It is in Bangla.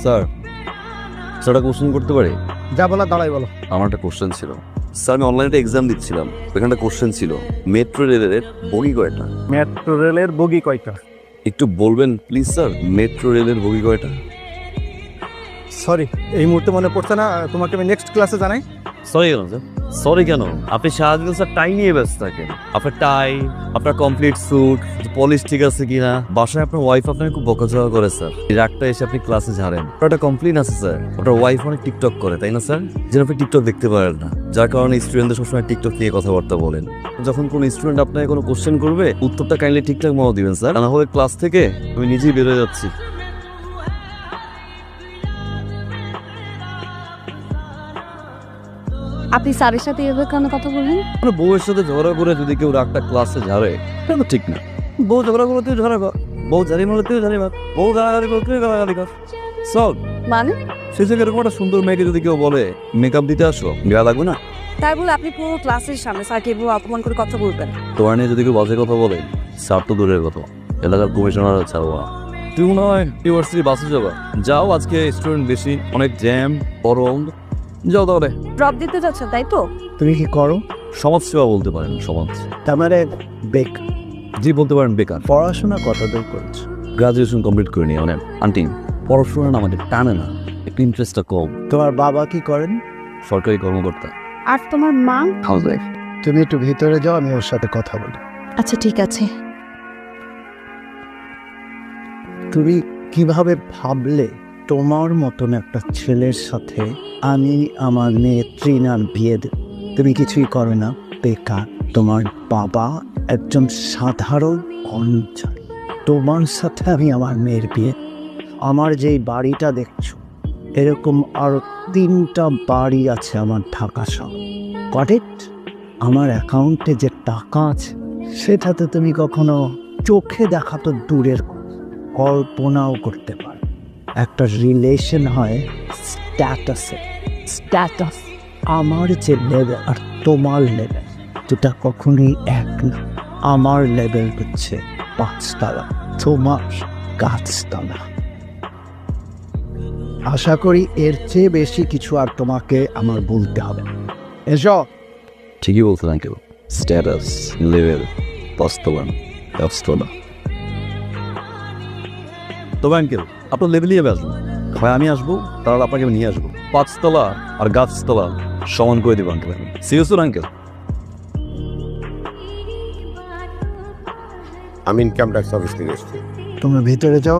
স্যার একটা কোশ্চেন করতে পারি? যা বলা দাঁড়াই বলো। আমার একটা কোশ্চেন ছিল স্যার, আমি অনলাইনে এক্সাম দিচ্ছিলাম, ওইখানটা কোশ্চেন ছিল মেট্রো রেলের বগি কয়টা? মেট্রো রেলের বগি কয়টা? একটু বলবেন প্লিজ স্যার, মেট্রো রেলের বগি কয়টা? সরি, এই মুহূর্তে মনে পড়ছে না, তোমাকে আমি নেক্সট ক্লাসে জানাই। সরি কেন স্যার? সরি কেন? আপনি সারাদিন স্যার টাই নিয়ে ব্যস্ত থাকেন। আপনার টাই, আপনার কমপ্লিট স্যুট, পলিশ ঠিক আছে কিনা, বাসায় আপনার ওয়াইফ আপনাকে খুব বকাঝকা করে স্যার। এই রাগটা এসে আপনি ক্লাসে ঝাড়েন। একটা কমপ্লেন আছে স্যার, আপনার ওয়াইফ অনেক টিকটক করে, তাই না স্যার? যেন আপনি টিকটক দেখতে পারেন না, যার কারণে স্টুডেন্টদের সবসময় টিকটক নিয়ে কথাবার্তা বলেন। যখন কোনো স্টুডেন্ট আপনাকে কোনো কোশ্চেন করবে, উত্তরটা কাইন্ডলি ঠিকঠাক মতো দিবেন স্যার, না হলে ক্লাস থেকে আমি নিজেই বেরোয় যাচ্ছি। আপনি স্যারের সাথে এভাবে কেন কথা বললেন? মানে বউয়ের সাথে ঝগড়া করে যদি কেউ রাগটা ক্লাসে ঝাড়ে, এটা তো ঠিক না। বউ ঝগড়া করে তুই ঝাড়াবা, বউ ঝাড়ি মারলে তুই ঝাড়িবা, বউ গালাগালি করে তুই গালাগালি কর। সব মানে সে জায়গায় এরকম একটা সুন্দর মেয়েকে যদি কেউ বলে মেকআপ দিতে আসো, গায়ে লাগবে না? তাই বলে আপনি পুরো ক্লাসের সামনে স্যারকে এভাবে অপমান করে কথা বলবেন? তোমার নিয়ে যদি কেউ বাজে কথা বলে, স্যার তো দূরের কথা, এলাকার কমিশনার ছাড়বা। তুই মনে হয় ইউনিভার্সিটি বাসে যাবা, যাও, আজকে স্টুডেন্ট বেশি, অনেক জ্যাম, গরম, যাও তাহলে। ড্রপ দিতে যাচ্ছেন তাই তো? তুমি কি করো? সমাজ সেবা বলতে পারেন, সমাজ। তার মানে বেক জি বলতে পারেন বেকার। পড়াশোনা কতদূর করছো? গ্রাজুয়েশন কমপ্লিট করে নিয়ে মানে আন্টি পড়াশোনা না আমাদের টানে না, একটু ইন্টারেস্টটা কম। তোমার বাবা কি করেন? সরকারি কর্মকর্তা। আর তোমার মা? House wife. তুমি একটু ভিতরে যাও, আমি ওর সাথে কথা বলি। আচ্ছা ঠিক আছে। তুমি কিভাবে ভাবলে তোমার মতন একটা ছেলের সাথে আমি আমার মেয়ে ট্রিনার বিয়ে দেব? তুমি কিছুই করো না, বেকার। তোমার বাবা একজন সাধারণ কর্মচারী, তোমার সাথে আমি আমার মেয়ের বিয়ে। আমার যেই বাড়িটা দেখছো, এরকম আরো 3টা বাড়ি আছে আমার ঢাকা শহর। Got it? আমার অ্যাকাউন্টে যে টাকা আছে, সেটাতে তুমি কখনো চোখে দেখা তো দূরের কথা, কল্পনাও করতে পারো। একটা রিলেশন হয় স্ট্যাটাসে। স্ট্যাটাস, আমার যে লেভেল আর তোমার লেভেল দুটা কখনোই এক না। আমার লেভেল হচ্ছে 5 তলা, তোমার গাছতলা। আশা করি এর চেয়ে বেশি কিছু আর তোমাকে আমার বলতে হবে না। এসো। ঠিকই বলছেন কেউ, স্ট্যাটাস, লেভেল, বাস্তবায়ন, ব্যবস্থা। তবে আঙ্কেল আপনার লেভেলই হবে আসবো, হয় আমি আসবো, তাহলে আপনাকে আমি নিয়ে আসবো। 5 তলা আর গাছতলা সমান করে দেবো আঙ্কেল। Serious uncle? আমি ইনকাম ট্যাক্স অফিস থেকে এসেছি। তোমরা ভিতরে যাও।